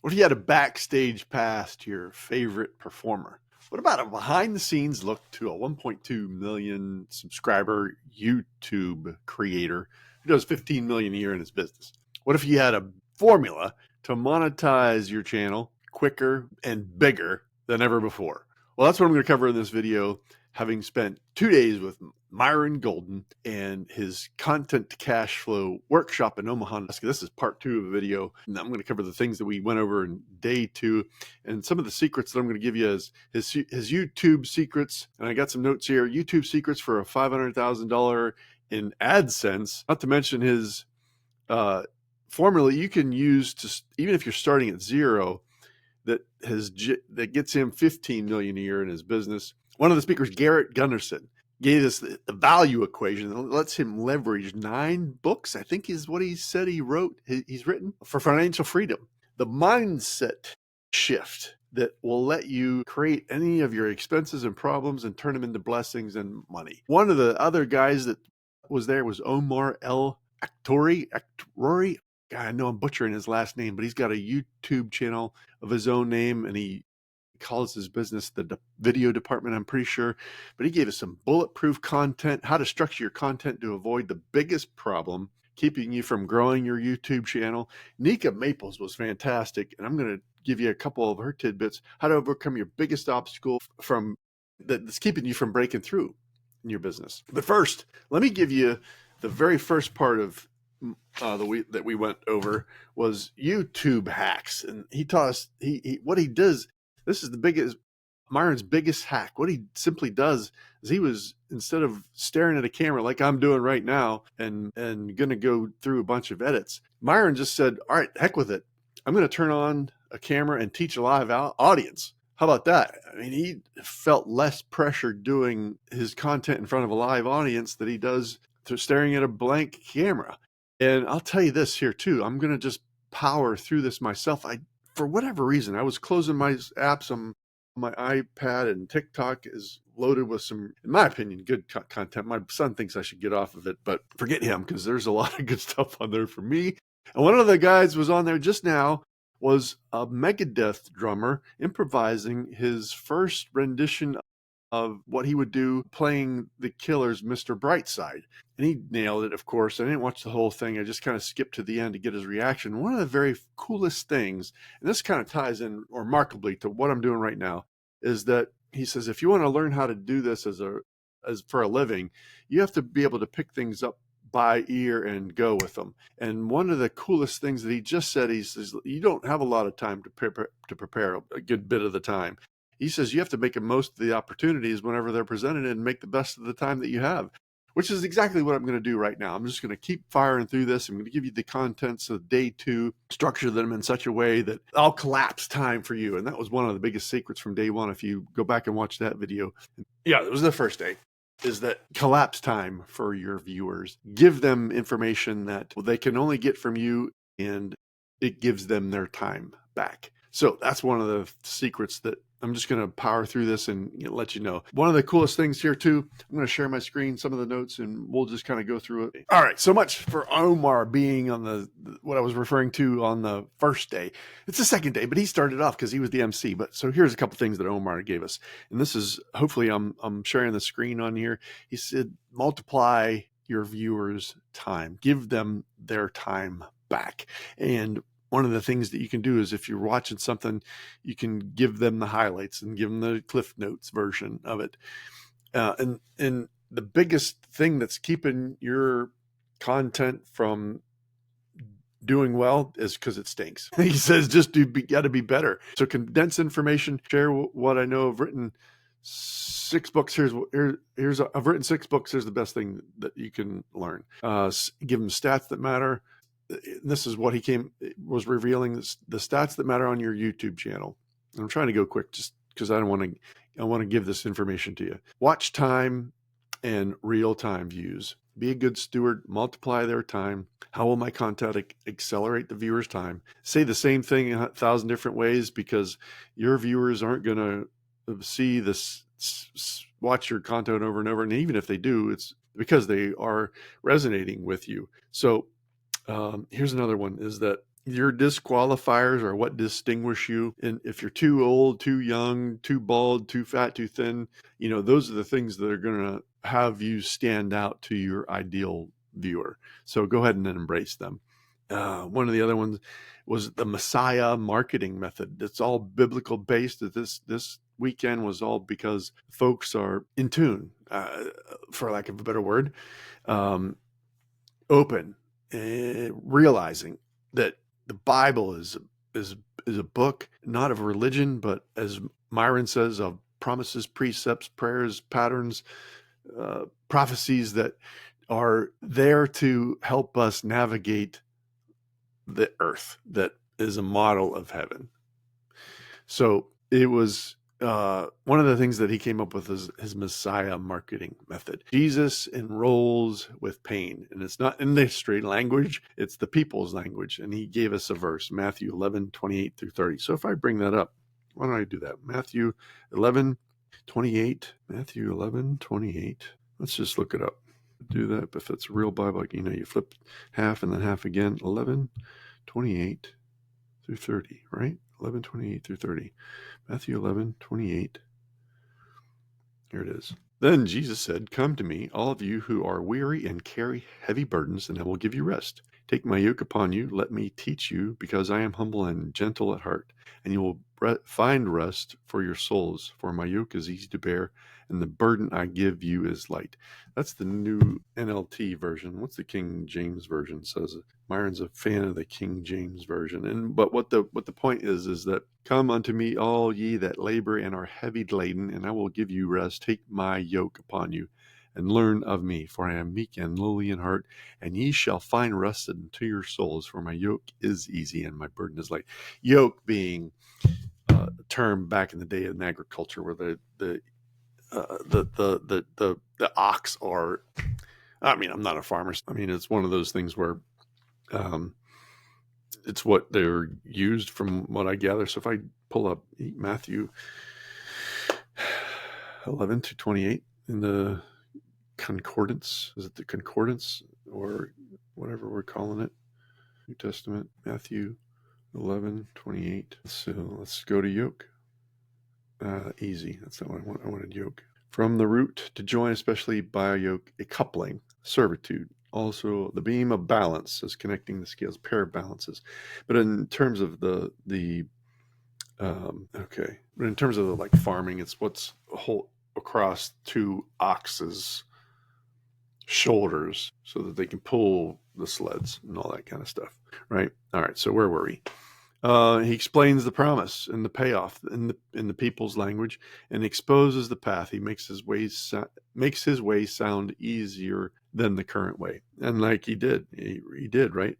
What if you had a backstage pass to your favorite performer? What about a behind the scenes look to a 1.2 million subscriber YouTube creator who does 15 million a year in his business? What if you had a formula to monetize your channel quicker and bigger than ever before? Well, that's what I'm going to cover in this video, having spent 2 days with Myron Golden and his content to cash flow workshop in Omaha. This is part 2 of a video, and I'm going to cover the things that we went over in day 2 and some of the secrets that I'm going to give you as his YouTube secrets. And I got some notes here. YouTube secrets for a $500,000 in AdSense, not to mention his formula you can use to, even if you're starting at zero, that gets him 15 million a year in his business. One of the speakers, Garrett Gunderson, gave us the value equation that lets him leverage 9 books, I think is what he said he's written, for financial freedom. The mindset shift that will let you create any of your expenses and problems and turn them into blessings and money. One of the other guys that was there was Omar Actori. I know I'm butchering his last name, but he's got a YouTube channel of his own name, and he calls his business the video department, I'm pretty sure. But he gave us some bulletproof content, how to structure your content to avoid the biggest problem keeping you from growing your YouTube channel. Nika Maples was fantastic, and I'm going to give you a couple of her tidbits, how to overcome your biggest obstacle that's keeping you from breaking through in your business. But first, let me give you the very first part of that we went over was YouTube hacks. And he taught us what he does. This is Myron's biggest hack. What he simply does is instead of staring at a camera like I'm doing right now and going to go through a bunch of edits, Myron just said, all right, heck with it. I'm going to turn on a camera and teach a live audience. How about that? I mean, he felt less pressure doing his content in front of a live audience than he does through staring at a blank camera. And I'll tell you this here too, I'm going to just power through this myself. For whatever reason, I was closing my apps on my iPad, and TikTok is loaded with some, in my opinion, good content. My son thinks I should get off of it, but forget him, because there's a lot of good stuff on there for me. And one of the guys was on there just now was a Megadeth drummer improvising his first rendition of what he would do playing the Killer's Mr. Brightside. And he nailed it, of course. I didn't watch the whole thing. I just kind of skipped to the end to get his reaction. One of the very coolest things, and this kind of ties in remarkably to what I'm doing right now, is that he says, if you want to learn how to do this as for a living, you have to be able to pick things up by ear and go with them. And one of the coolest things that he just said, he says, you don't have a lot of time to prepare a good bit of the time. He says you have to make the most of the opportunities whenever they're presented and make the best of the time that you have, which is exactly what I'm going to do right now. I'm just going to keep firing through this. I'm going to give you the contents of day 2, structure them in such a way that I'll collapse time for you. And that was one of the biggest secrets from day 1. If you go back and watch that video, yeah, it was the first day, is that collapse time for your viewers. Give them information that they can only get from you, and it gives them their time back. So that's one of the secrets that I'm just going to power through this and let you know. One of the coolest things here too, I'm going to share my screen, some of the notes, and we'll just kind of go through it. All right, so much for Omar being on what I was referring to on the first day. It's the second day, but he started off because he was the MC. But so here's a couple things that Omar gave us. And this is, hopefully I'm sharing the screen on here. He said, multiply your viewers' time. Give them their time back. And one of the things that you can do is if you're watching something, you can give them the highlights and give them the Cliff Notes version of it. And the biggest thing that's keeping your content from doing well is because it stinks. He says just got to be better. So condense information, share what I know. I've written 6 books. I've written 6 books. Here's the best thing that you can learn. Give them stats that matter. This is what was revealing, the stats that matter on your YouTube channel. I'm trying to go quick just because I want to give this information to you. Watch time and real-time views. Be a good steward, multiply their time. How will my content accelerate the viewer's time? Say the same thing in 1,000 different ways, because your viewers aren't going to see this, watch your content over and over. And even if they do, it's because they are resonating with you. So here's another one, is that Your disqualifiers are what distinguish you. And if you're too old, too young, too bald, too fat, too thin, those are the things that are going to have you stand out to your ideal viewer. So go ahead and embrace them. One of the other ones was the Messiah marketing method. It's all biblical based. This weekend was all because folks are in tune, for lack of a better word, open, realizing that the Bible is a book not of religion, but, as Myron says, of promises, precepts, prayers, patterns, prophecies that are there to help us navigate the earth that is a model of heaven. So it was one of the things that he came up with is his Messiah marketing method. Jesus enrolls with pain, and it's not industry language, it's the people's language. And he gave us a verse, Matthew 11:28-30. So if I bring that up, why don't I do that? Matthew 11:28. Matthew 11:28. Let's just look it up. Do that. If it's a real Bible, you flip half and then half again. 11:28-30, right? 11:28-30. Matthew 11:28. Here it is. Then Jesus said, "Come to me, all of you who are weary and carry heavy burdens, and I will give you rest. Take my yoke upon you. Let me teach you, because I am humble and gentle at heart, and you will find rest for your souls. For my yoke is easy to bear, and the burden I give you is light." That's the new NLT version. What's the King James version says? Myron's a fan of the King James version. But what the point is that, "Come unto me, all ye that labor and are heavy laden, and I will give you rest. Take my yoke upon you, and learn of me, for I am meek and lowly in heart, and ye shall find rest unto your souls. For my yoke is easy and my burden is light." Yoke being a term back in the day in agriculture, where the ox are. I'm not a farmer. It's one of those things where it's what they're used, from what I gather. So if I pull up Matthew 11:28 in the concordance, is it the concordance or whatever we're calling it? New Testament, Matthew 11:28. So let's go to yoke. Easy. That's not what I want. I wanted yoke. From the root, to join, especially by a yoke, a coupling, servitude. Also, the beam of balance is connecting the scales, pair of balances. But in terms of the farming, it's what's whole across two oxes' shoulders so that they can pull the sleds and all that kind of stuff, right? All right. So where were we? He explains the promise and the payoff in the people's language, and exposes the path. He makes his way sound easier than the current way, and like he did, right?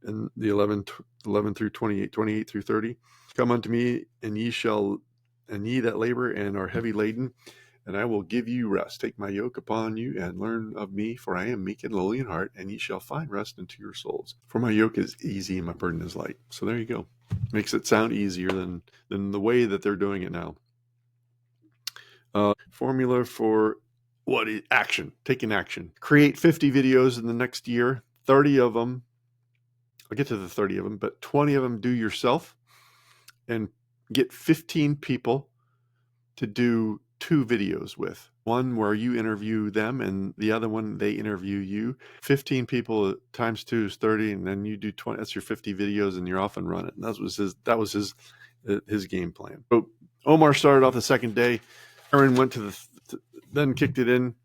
In the 11-28, 28-30, "Come unto me, and ye that labor and are heavy laden, and I will give you rest. Take my yoke upon you and learn of me, for I am meek and lowly in heart, and ye shall find rest unto your souls. For my yoke is easy and my burden is light." So there you go. Makes it sound easier than the way that they're doing it now. Formula for action. Taking action. Create 50 videos in the next year. 30 of them. I'll get to the 30 of them, but 20 of them do yourself, and get 15 people to do 2 videos with. One where you interview them, and the other one they interview you. 15 people times 2 is 30, and then you do 20. That's your 50 videos, and you're off and running. That was his game plan. So Omar started off the second day. Aaron went then kicked it in,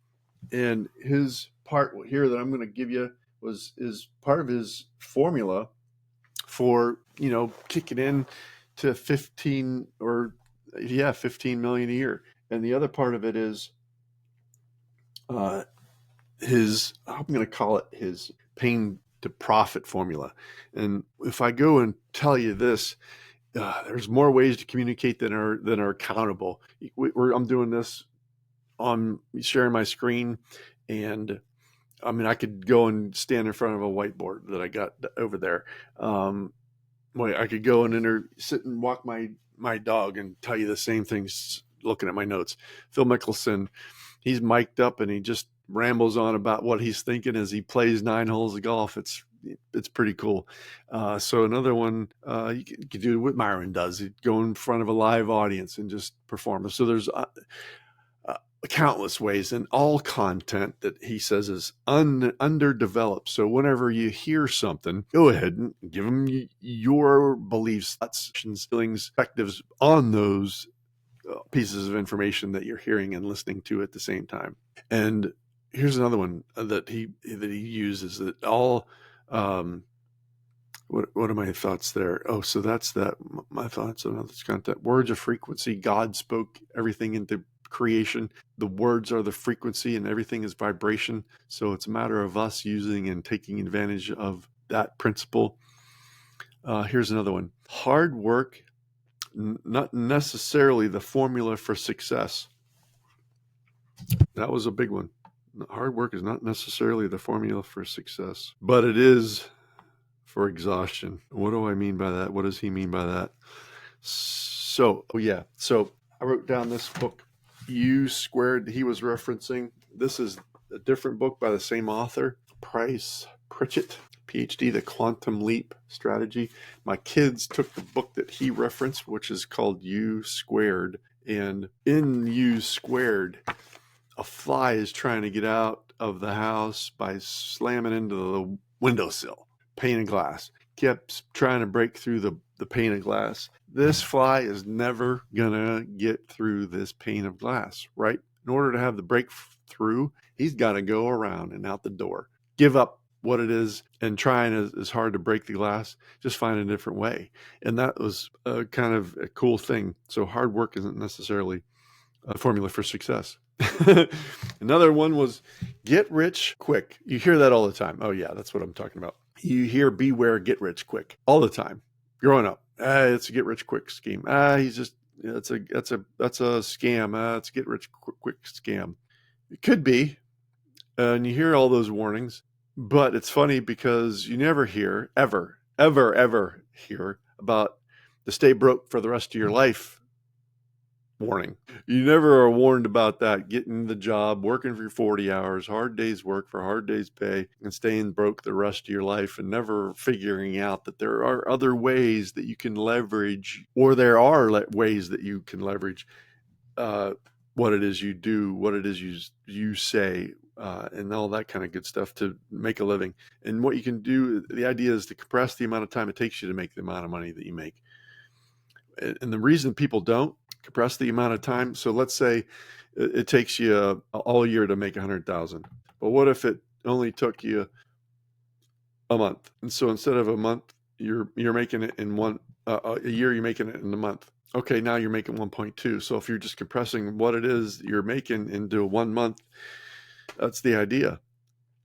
and his part here that I'm going to give you is part of his formula for kicking in to 15 million a year. And the other part of it is I'm going to call it his pain to profit formula. And if I go and tell you this, there's more ways to communicate than are accountable. I'm doing this on sharing my screen, and I could go and stand in front of a whiteboard that I got over there. I could go and sit and walk my dog and tell you the same things looking at my notes. Phil Mickelson, he's mic'd up and he just rambles on about what he's thinking as he plays 9 holes of golf. It's it's pretty cool. So another one, you can do what Myron does. You go in front of a live audience and just perform. So there's countless ways, and all content that he says is underdeveloped. So whenever you hear something, go ahead and give them your beliefs, thoughts, feelings, perspectives on those pieces of information that you're hearing and listening to at the same time. And here's another one that he uses, that all what are my thoughts there? Oh, so that's that. My thoughts on this content. Words of frequency. God spoke everything into creation. The words are the frequency, and everything is vibration. So it's a matter of us using and taking advantage of that principle. Here's another one. Hard work, not necessarily the formula for success. That was a big one. Hard work is not necessarily the formula for success, but it is for exhaustion. What do I mean by that? What does he mean by that? So I wrote down this book, U Squared, he was referencing. This is a different book by the same author, Price Pritchett, PhD, The Quantum Leap Strategy. My kids took the book that he referenced, which is called U Squared. And in U Squared, a fly is trying to get out of the house by slamming into the windowsill, pane of glass. Kept trying to break through the pane of glass. This fly is never gonna get through this pane of glass, right? In order to have the breakthrough, he's got to go around and out the door. Give up what it is and trying as hard to break the glass. Just find a different way. And that was kind of a cool thing. So hard work isn't necessarily a formula for success. Another one was get rich quick. You hear that all the time. Oh yeah, that's what I'm talking about. You hear beware, get rich quick all the time. Growing up, it's a get rich quick scheme. He's just that's a scam. It's a get rich quick scam. It could be, and you hear all those warnings, but it's funny because you never hear ever hear about the stay broke for the rest of your life warning. You never are warned about that. Getting the job, working for 40 hours, hard days work for hard days pay, and staying broke the rest of your life, and never figuring out that there are other ways that you can leverage, or there are ways that you can leverage what it is you do, what it is you say, and all that kind of good stuff to make a living. And what you can do, the idea is to compress the amount of time it takes you to make the amount of money that you make. And the reason people don't compress the amount of time, so let's say it takes you all year to make 100,000, but what if it only took you a month? And so instead of a month, you're making it in a year, you're making it in a month. Okay, now you're making 1.2. So if you're just compressing what it is you're making into 1 month, that's the idea.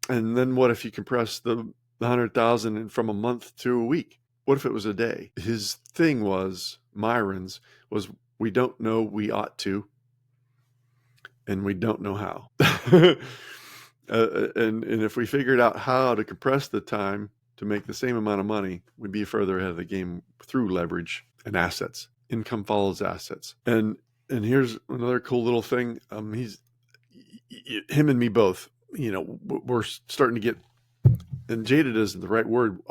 And then what if you compress the 100,000 from a month to a week? What if it was a day? His thing was, Myron's was, we don't know we ought to, and we don't know how. And if we figured out how to compress the time to make the same amount of money, we'd be further ahead of the game through leverage and assets. Income follows assets. And here's another cool little thing. Him and me both, we're starting to get, and jaded isn't the right word,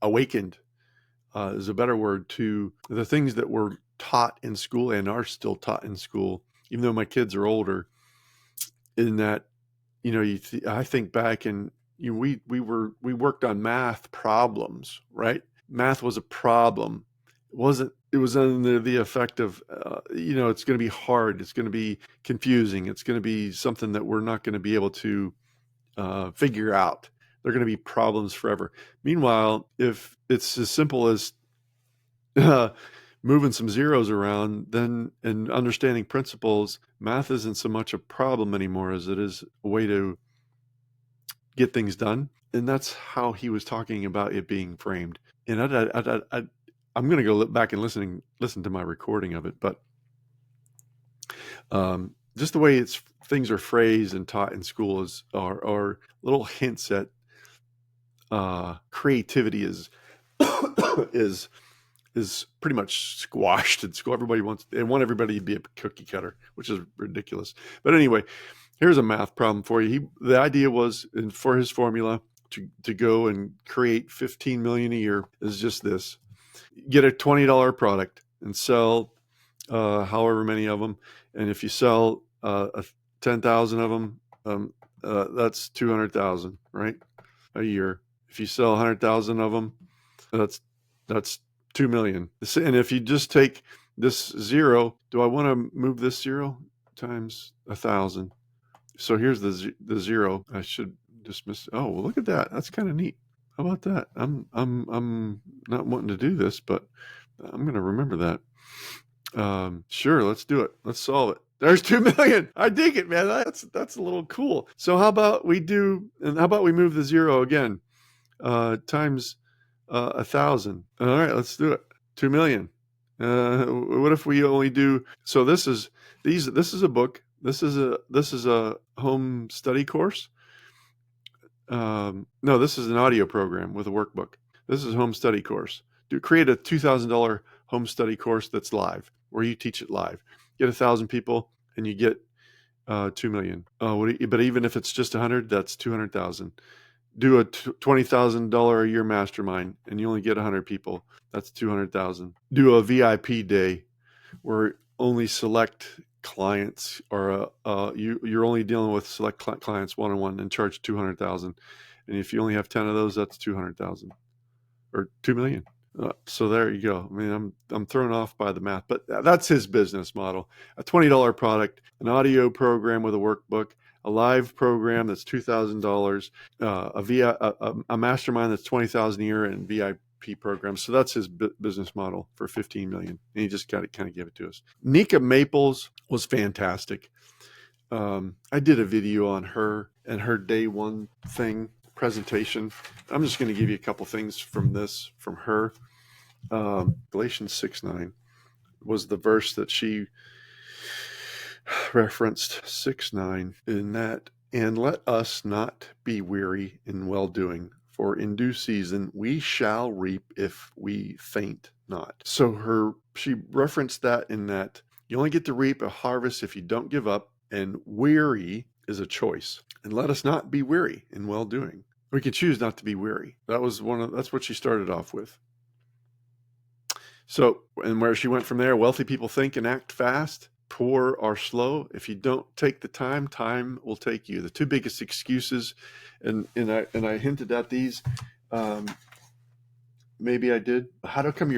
awakened is a better word, to the things that were taught in school and are still taught in school, even though my kids are older, in that, I think back, and we worked on math problems, right? Math was a problem. It was under the effect of, it's going to be hard. It's going to be confusing. It's going to be something that we're not going to be able to figure out. They're going to be problems forever. Meanwhile, if it's as simple as moving some zeros around, then, and understanding principles, math isn't so much a problem anymore as it is a way to get things done. And that's how he was talking about it being framed. And I'm going to go back and listen to my recording of it, but just the way things are phrased and taught in school are little hints at creativity is pretty much squashed in school. They want everybody to be a cookie cutter, which is ridiculous. But anyway, here's a math problem for you. The idea was, for his formula, to go and create 15 million a year is just this: get a $20 product and sell however many of them, and if you sell 10,000 of them, that's 200,000, right, a year. If you sell 100,000 of them, that's 2 million. And if you just take this zero, do I want to move this zero times 1,000? So here's the zero. I should dismiss. Oh, well, look at that. That's kind of neat. How about that? I'm not wanting to do this, but I'm going to remember that. Sure, let's do it. Let's solve it. There's 2 million. I dig it, man. That's a little cool. So how about we move the zero again, times 1,000. All right, let's do it. 2 million. What if we only do? So this is a book. This is a home study course. No, this is an audio program with a workbook. This is a home study course. Create a $2,000 home study course that's live, where you teach it live. Get 1,000 people, and you get 2 million. But even if it's just 100, that's 200,000. Do a $20,000 a year mastermind, and you only get 100 people. That's 200,000. Do a VIP day, where only select clients, or you're only dealing with select clients one-on-one, and charge 200,000. And if you only have 10 of those, that's 200,000 or 2 million. So there you go. I mean, I'm thrown off by the math, but that's his business model. A $20 product, an audio program with a workbook, a live program that's $2,000, a mastermind that's $20,000 a year, and VIP programs. So that's his business model for 15 million. And he just got to kind of give it to us. Nika Maples was fantastic. I did a video on her and her day one presentation. I'm just going to give you a couple things from her. Galatians 6:9 was the verse that she referenced. 6:9 in that, and let us not be weary in well doing, for in due season we shall reap if we faint not. So she referenced that in that you only get to reap a harvest if you don't give up, and weary is a choice. And let us not be weary in well doing. We can choose not to be weary. That's what she started off with. So, and where she went from there: wealthy people think and act fast, poor are slow. If you don't take the time will take you. The two biggest excuses, and I hinted at these. Maybe I did. How to overcome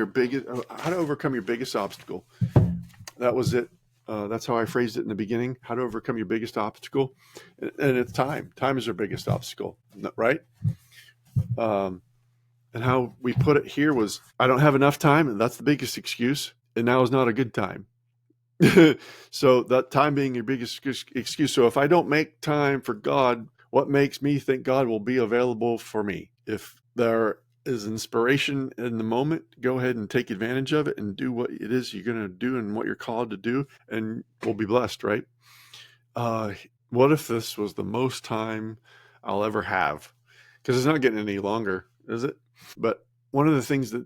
your biggest obstacle. That was it. That's how I phrased it in the beginning. How to overcome your biggest obstacle, and it's time. Time is our biggest obstacle, right? And how we put it here was, I don't have enough time, and that's the biggest excuse. And now is not a good time. So that time being your biggest excuse. So if I don't make time for God, what makes me think God will be available for me? If there is inspiration in the moment, go ahead and take advantage of it and do what it is you're going to do and what you're called to do, and we'll be blessed, right? What if this was the most time I'll ever have? Because it's not getting any longer, is it? But one of the things that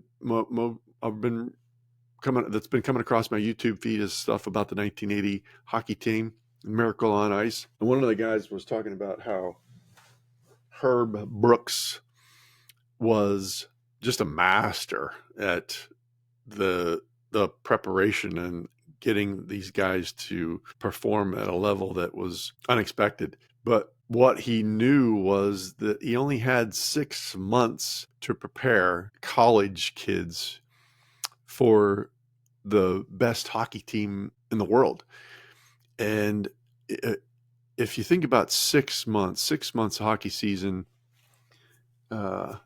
that's been coming across my YouTube feed is stuff about the 1980 hockey team, Miracle on Ice. And one of the guys was talking about how Herb Brooks was just a master at the preparation and getting these guys to perform at a level that was unexpected. But what he knew was that he only had 6 months to prepare college kids for the best hockey team in the world. And if you think about 6 months hockey season,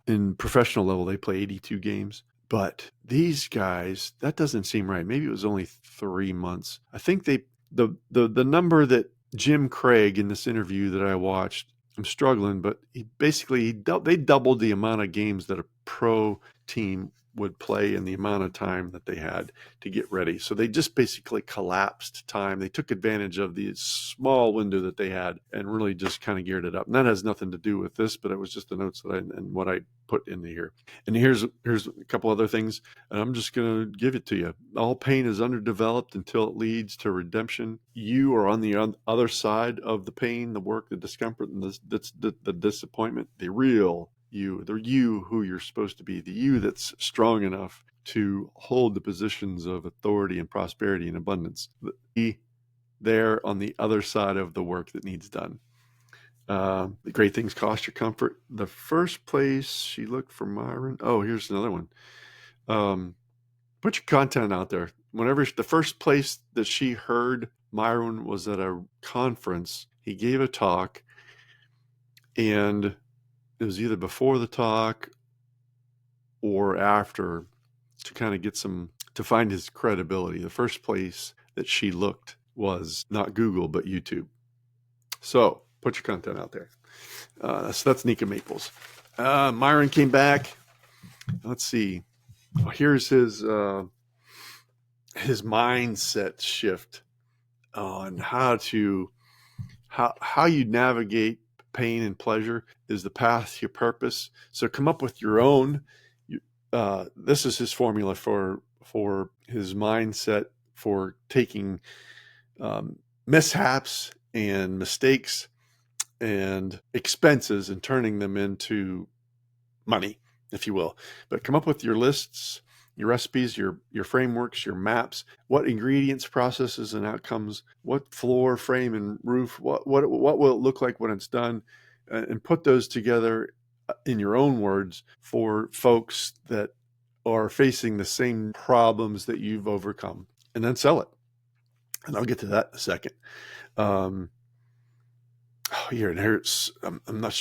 in professional level, they play 82 games. But these guys, that doesn't seem right. Maybe it was only 3 months. I think the number that Jim Craig, in this interview that I watched, I'm struggling, but they doubled the amount of games that a pro team would play in the amount of time that they had to get ready. So they just basically collapsed time. They took advantage of the small window that they had and really just kind of geared it up. And that has nothing to do with this, but it was just the notes that and what I put into here. And here's a couple other things, and I'm just going to give it to you. All pain is underdeveloped until it leads to redemption. You are on the other side of the pain, the work, the discomfort, and the disappointment. The real you, the you who you're supposed to be, the you that's strong enough to hold the positions of authority and prosperity and abundance. Be there on the other side of the work that needs done. The great things cost your comfort. The first place she looked for Myron. Oh, here's another one. Put your content out there. Whenever the first place that she heard Myron was at a conference, he gave a talk, and it was either before the talk or after to kind of get to find his credibility. The first place that she looked was not Google, but YouTube. So put your content out there. So that's Nika Maples. Myron came back. Let's see. Here's his mindset shift on how you navigate pain and pleasure is the path to your purpose. So come up with your own. This is his formula for his mindset for taking mishaps and mistakes and expenses and turning them into money, if you will. But come up with your lists, your recipes, your frameworks, your maps, what ingredients, processes, and outcomes, what floor, frame, and roof, what will it look like when it's done, and put those together in your own words for folks that are facing the same problems that you've overcome, and then sell it. And I'll get to that in a second. I'm not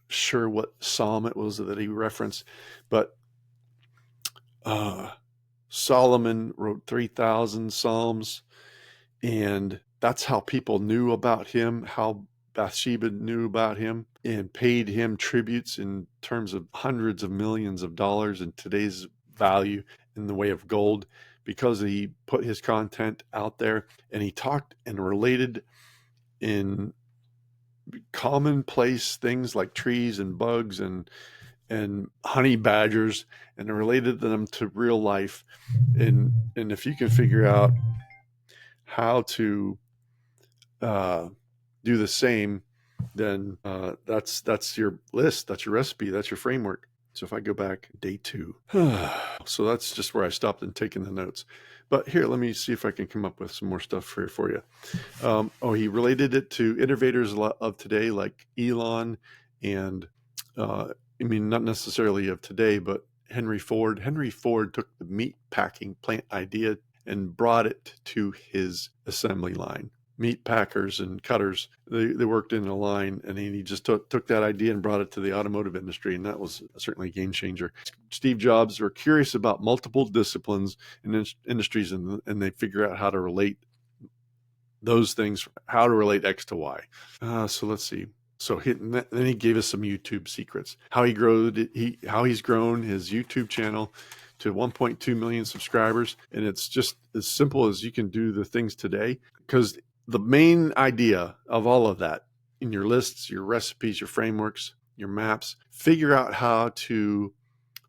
sure what psalm it was that he referenced, but Solomon wrote 3,000 psalms, and that's how people knew about him, how Bathsheba knew about him and paid him tributes in terms of hundreds of millions of dollars in today's value in the way of gold, because he put his content out there and he talked and related in commonplace things like trees and bugs and honey badgers, and related them to real life. And if you can figure out how to do the same, then that's your list, that's your recipe, that's your framework. So if I go back, day 2, so that's just where I stopped and taken the notes. But here, let me see if I can come up with some more stuff for you. He related it to innovators of today, like Elon, and not necessarily of today, but Henry Ford. Henry Ford took the meat packing plant idea and brought it to his assembly line. Meat packers and cutters, they worked in a line, and he just took that idea and brought it to the automotive industry, and that was certainly a game changer. Steve Jobs were curious about multiple disciplines and industries, and they figure out how to relate those things, how to relate X to Y. So let's see. So then he gave us some YouTube secrets. How he's grown his YouTube channel to 1.2 million subscribers, and it's just as simple as you can do the things today, because the main idea of all of that in your lists, your recipes, your frameworks, your maps, figure out how to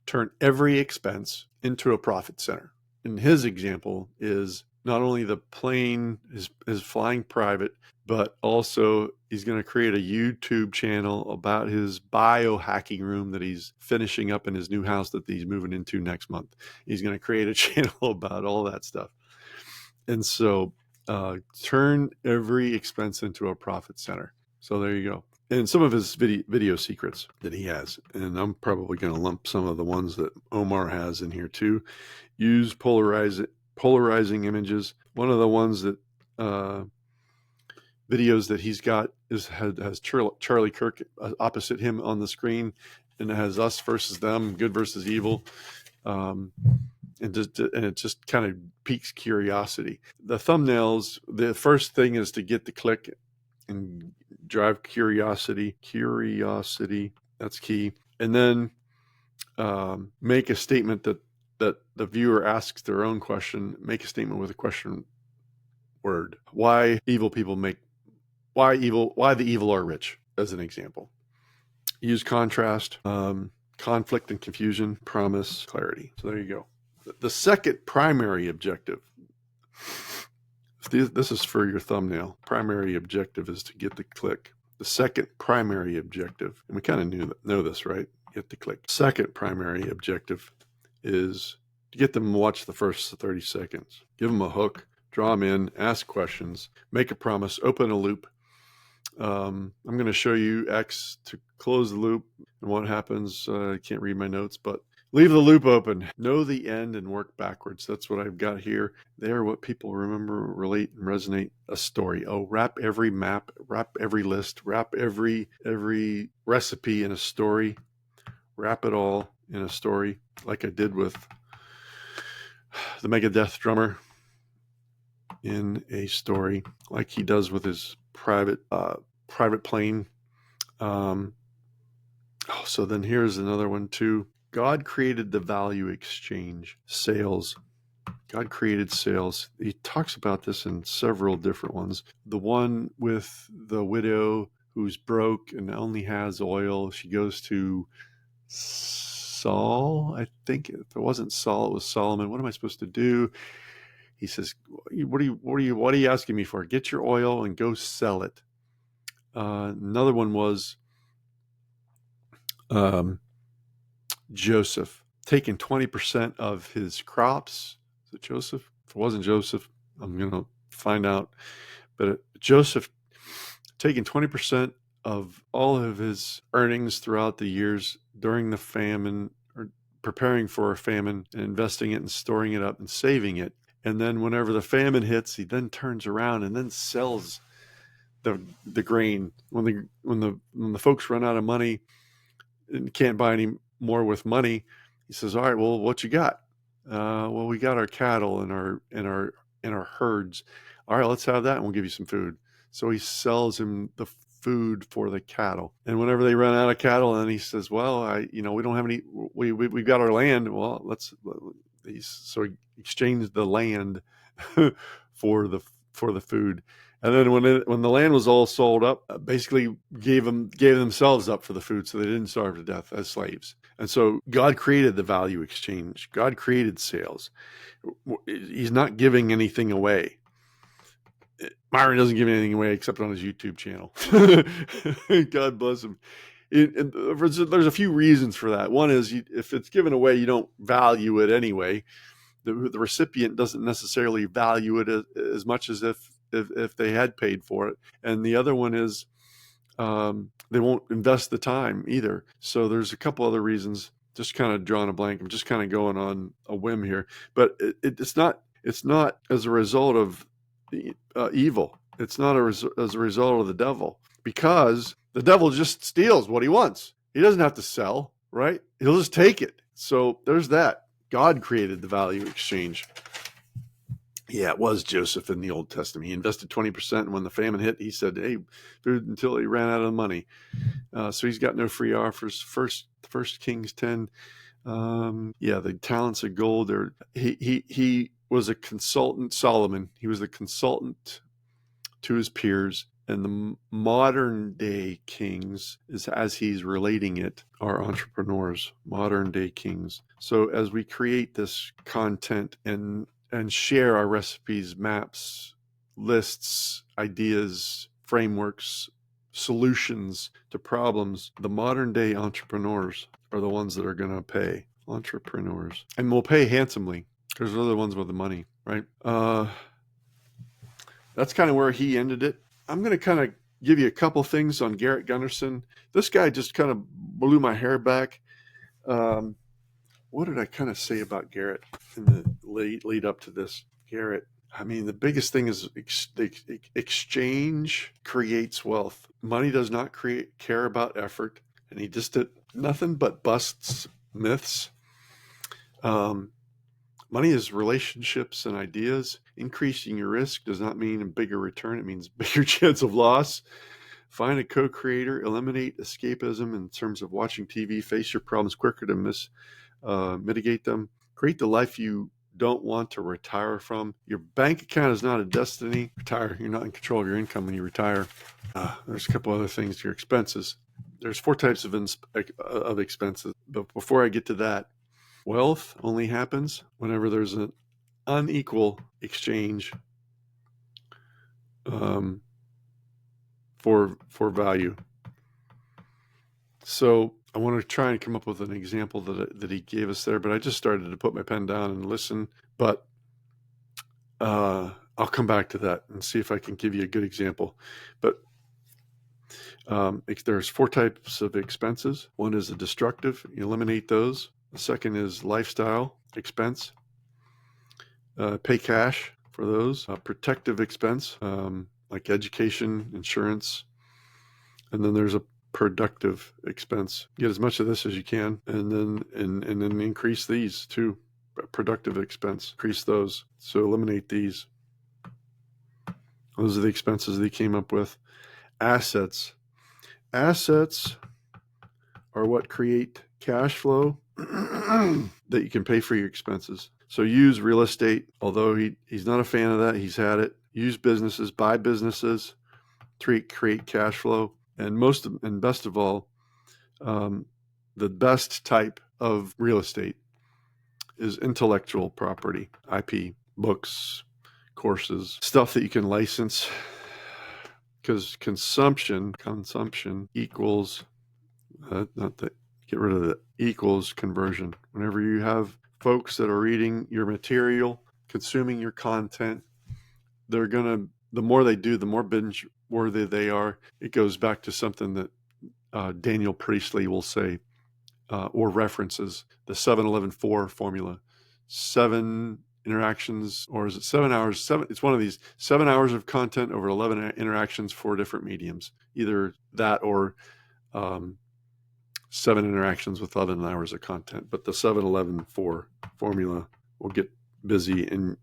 turn every expense into a profit center. And his example is not only the plane is flying private, but also he's going to create a YouTube channel about his biohacking room that he's finishing up in his new house that he's moving into next month. He's going to create a channel about all that stuff. And so turn every expense into a profit center. So there you go. And some of his video secrets that he has, and I'm probably going to lump some of the ones that Omar has in here too. Use polarizing images. One of the ones that videos that he's got has Charlie Kirk opposite him on the screen, and it has us versus them, good versus evil. And it just kind of piques curiosity. The thumbnails, the first thing is to get the click and drive curiosity. That's key. And then make a statement that that the viewer asks their own question, make a statement with a question word. Why the evil are rich, as an example. Use contrast, conflict and confusion, promise, clarity. So there you go. The second primary objective, this is for your thumbnail. Primary objective is to get the click. The second primary objective, and we kind of know this, right? Get the click. Second primary objective is to get them to watch the first 30 seconds. Give them a hook, draw them in, ask questions, make a promise, open a loop. I'm going to show you X to close the loop and what happens. I can't read my notes, but leave the loop open. Know the end and work backwards. That's what I've got here. They are what people remember, relate, and resonate. A story. Oh, wrap every map, wrap every list, wrap every recipe in a story. Wrap it all in a story, like I did with the Megadeth drummer in a story, like he does with his private plane. So then here's another one too. God created the value exchange, sales. God created sales. He talks about this in several different ones. The one with the widow who's broke and only has oil. She goes to Saul. I think if it wasn't Saul, it was Solomon. What am I supposed to do? He says, what are you asking me for? Get your oil and go sell it. Another one was Joseph taking 20% of his crops. Is it Joseph? If it wasn't Joseph, I'm going to find out. But Joseph taking 20% of all of his earnings throughout the years during the famine, or preparing for a famine, and investing it and storing it up and saving it. And then whenever the famine hits, he then turns around and then sells the grain when the folks run out of money and can't buy any more with money. He says, all right, well, what you got? Well, we got our cattle and our herds. All right, let's have that and we'll give you some food. So he sells him the food for the cattle. And whenever they run out of cattle, then he says, well, we don't have any, we've got our land. Well, so he exchanged the land for the food. And then when the land was all sold up, basically gave themselves up for the food, so they didn't starve to death as slaves. And so God created the value exchange. God created sales. He's not giving anything away. Myron doesn't give anything away except on his YouTube channel. God bless him. There's a few reasons for that. One is if it's given away, you don't value it anyway. The recipient doesn't necessarily value it as much as if they had paid for it. And the other one is they won't invest the time either. So there's a couple other reasons. Just kind of drawing a blank. I'm just kind of going on a whim here, but it's not as a result of evil. It's not as a result of the devil, because the devil just steals what he wants. He doesn't have to sell, right? He'll just take it. So there's that. God created the value exchange. Yeah, it was Joseph in the Old Testament. He invested 20%, and when the famine hit, he said, hey, food, until he ran out of money. So he's got no free offers. First Kings 10. The talents of gold. He was a consultant, Solomon. He was a consultant to his peers. And the modern day kings, as he's relating it, are entrepreneurs, modern day kings. So as we create this content and share our recipes, maps, lists, ideas, frameworks, solutions to problems, the modern day entrepreneurs are the ones that are going to pay. Entrepreneurs. And will pay handsomely, because they're the ones with the money, right? That's kind of where he ended it. I'm going to kind of give you a couple things on Garrett Gunderson. This guy just kind of blew my hair back. What did I kind of say about Garrett in the lead up to this? Garrett, I mean, the biggest thing is exchange creates wealth. Money does not care about effort. And he just did nothing but busts myths. Money is relationships and ideas. Increasing your risk does not mean a bigger return. It means bigger chance of loss. Find a co-creator. Eliminate escapism in terms of watching TV. Face your problems quicker to mitigate them. Create the life you don't want to retire from. Your bank account is not a destiny. Retire. You're not in control of your income when you retire. There's a couple other things. Your expenses. There's 4 types of expenses. But before I get to that, wealth only happens whenever there's an unequal exchange for value. So I want to try and come up with an example that he gave us there, but I just started to put my pen down and listen. But I'll come back to that and see if I can give you a good example. But there's 4 types of expenses. One is the destructive. You eliminate those. The second is lifestyle expense. Pay cash for those. Protective expense, like education, insurance. And then there's a productive expense. Get as much of this as you can, and then increase these too. Productive expense, increase those. So eliminate these. Those are the expenses that he came up with. Assets. Assets are what create cash flow that you can pay for your expenses. So use real estate, although he's not a fan of that. He's had it. Use businesses, buy businesses, create cash flow. And best of all, the best type of real estate is intellectual property, IP, books, courses, stuff that you can license. Because consumption equals, get rid of the equals conversion. Whenever you have folks that are reading your material, consuming your content, the more they do, the more binge worthy they are. It goes back to something that Daniel Priestley will say, or references, the 7-11-4 formula. 7 interactions, or is it 7 hours? It's one of these 7 hours of content over 11 interactions, 4 different mediums. Either that or 7 interactions with 11 hours of content. But the 7-11-4 formula will get busy in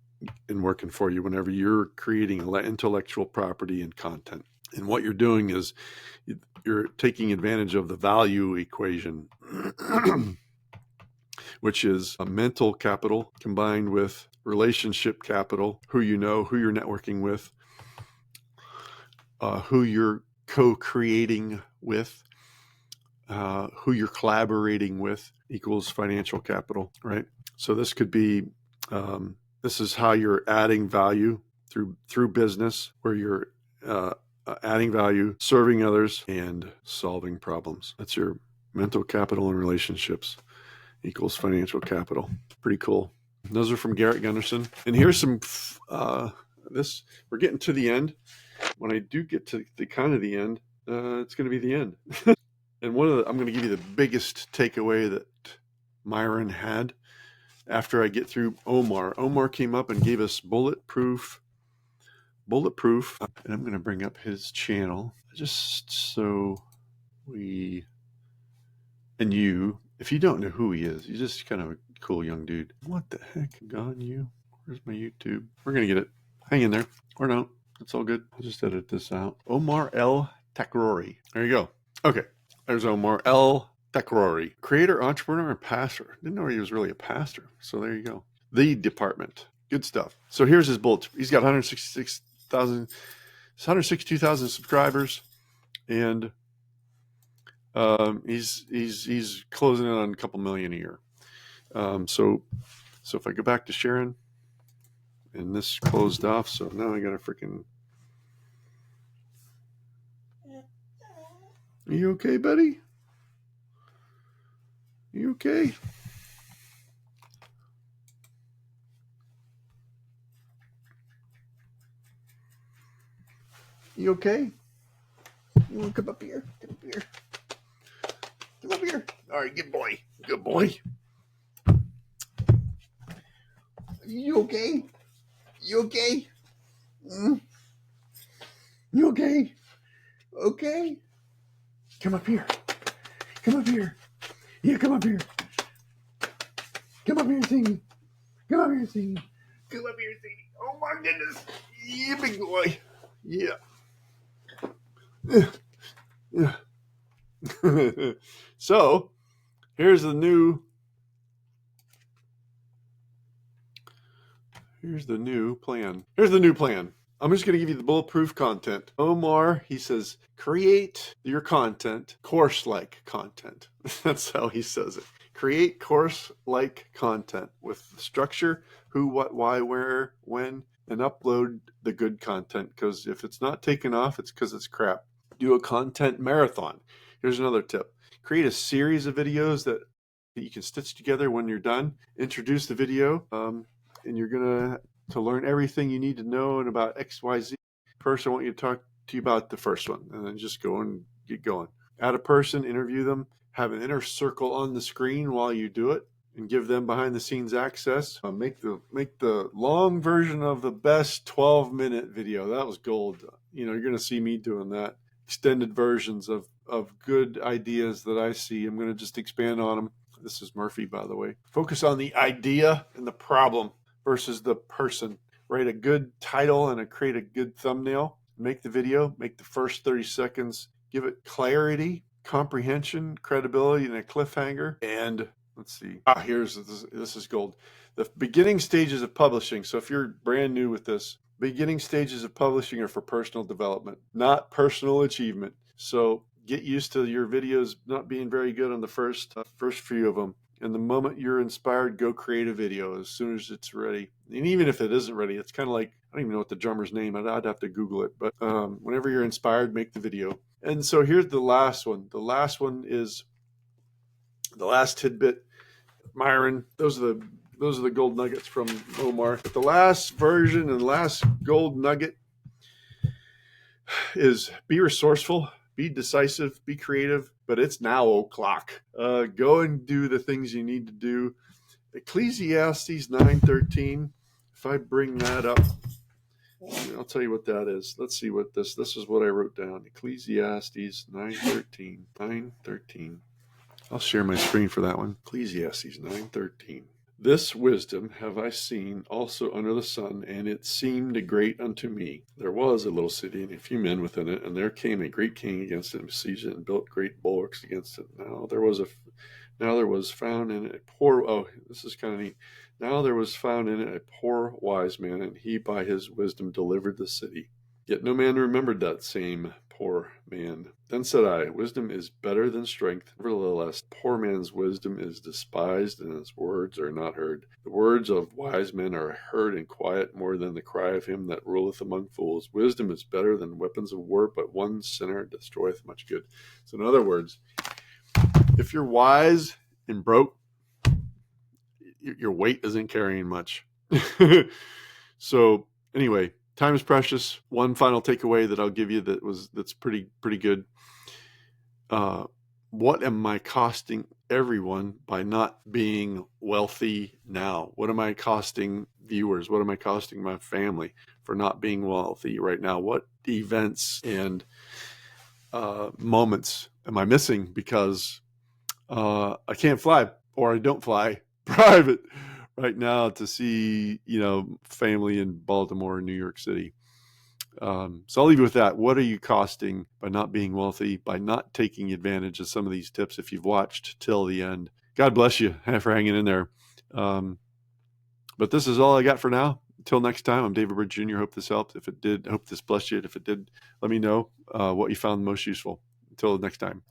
working for you whenever you're creating intellectual property and content. And what you're doing is you're taking advantage of the value equation, which is a mental capital combined with relationship capital, who you know, who you're networking with, who you're co-creating with, who you're collaborating with, equals financial capital, right? So this could be, this is how you're adding value through business, where you're adding value, serving others, and solving problems. That's your mental capital and relationships equals financial capital. Pretty cool. Those are from Garrett Gunderson. And here's some, we're getting to the end. When I do get to the end, it's going to be the end. And I'm going to give you the biggest takeaway that Myron had after I get through Omar. Omar came up and gave us bulletproof. And I'm going to bring up his channel just so if you don't know who he is, he's just kind of a cool young dude. What the heck? Gone you? Where's my YouTube? We're going to get it. Hang in there. Or no. It's all good. I'll just edit this out. Omar L. Takrori. There you go. Okay. There's Omar L. Takrori. Creator, entrepreneur, and pastor. Didn't know he was really a pastor. So there you go. The department. Good stuff. So here's his bullet. He's got 162,000 subscribers. And he's closing in on a couple million a year. So if I go back to sharing, and this closed off, so now I got a freaking. Are you okay, buddy? Are you okay? You okay? You want to come up here? Come up here. Come up here. All right, good boy. Good boy. You okay? You okay? You okay? Okay. Come up here. Come up here. Yeah, come up here. Come up here and see me. Come up here and see me. Come up here and see me. Oh my goodness. Yeah, big boy. Yeah. So, here's the new Here's the new plan. Here's the new plan. I'm just going to give you the bulletproof content. Omar, he says, create your content, course-like content. That's how he says it. Create course-like content with structure, who, what, why, where, when, and upload the good content. Because if it's not taken off, it's because it's crap. Do a content marathon. Here's another tip. Create a series of videos that you can stitch together when you're done. Introduce the video, and you're going to learn everything you need to know and about XYZ. First, I want you to talk to you about the first one, and then just go and get going. Add a person, interview them, have an inner circle on the screen while you do it, and give them behind the scenes access. Make the long version of the best 12-minute video. That was gold. You know, you're going to see me doing that. Extended versions of good ideas that I see. I'm going to just expand on them. This is Murphy, by the way. Focus on the idea and the problem versus the person. Write a good title and create a good thumbnail. Make the video, make the first 30 seconds, give it clarity, comprehension, credibility, and a cliffhanger. And let's see. This is gold. The beginning stages of publishing. So if you're brand new with this, beginning stages of publishing are for personal development, not personal achievement. So get used to your videos not being very good on the first few of them. And the moment you're inspired, go create a video as soon as it's ready. And even if it isn't ready, it's kind of like, I don't even know what the drummer's name is. I'd have to Google it. But whenever you're inspired, make the video. And so here's the last one. The last one is the last tidbit. Myron, those are the gold nuggets from Omar. But the last version and the last gold nugget is be resourceful, be decisive, be creative, but it's now o'clock. Go and do the things you need to do. Ecclesiastes 9:13. If I bring that up, I'll tell you what that is. Let's see what this is what I wrote down. Ecclesiastes 9:13. 9:13. I'll share my screen for that one. Ecclesiastes 9:13. This wisdom have I seen also under the sun, and it seemed great unto me. There was a little city and a few men within it, and there came a great king against it and besieged it and built great bulwarks against it. Now there was found in it a poor, this is kind of neat. Now there was found in it a poor wise man, and he by his wisdom delivered the city. Yet no man remembered that same poor man. Then said I, wisdom is better than strength. Nevertheless, poor man's wisdom is despised, and his words are not heard. The words of wise men are heard in quiet more than the cry of him that ruleth among fools. Wisdom is better than weapons of war, but one sinner destroyeth much good. So in other words, if you're wise and broke, your weight isn't carrying much. So anyway, time is precious. One final takeaway that I'll give you that's pretty good. What am I costing everyone by not being wealthy now? What am I costing viewers? What am I costing my family for not being wealthy right now? What events and moments am I missing because I can't fly or I don't fly private right now to see, family in Baltimore and New York City. So I'll leave you with that. What are you costing by not being wealthy, by not taking advantage of some of these tips if you've watched till the end? God bless you for hanging in there. But this is all I got for now. Until next time, I'm David Bird Jr. Hope this helped. If it did, hope this blessed you. If it did, let me know what you found most useful. Until next time.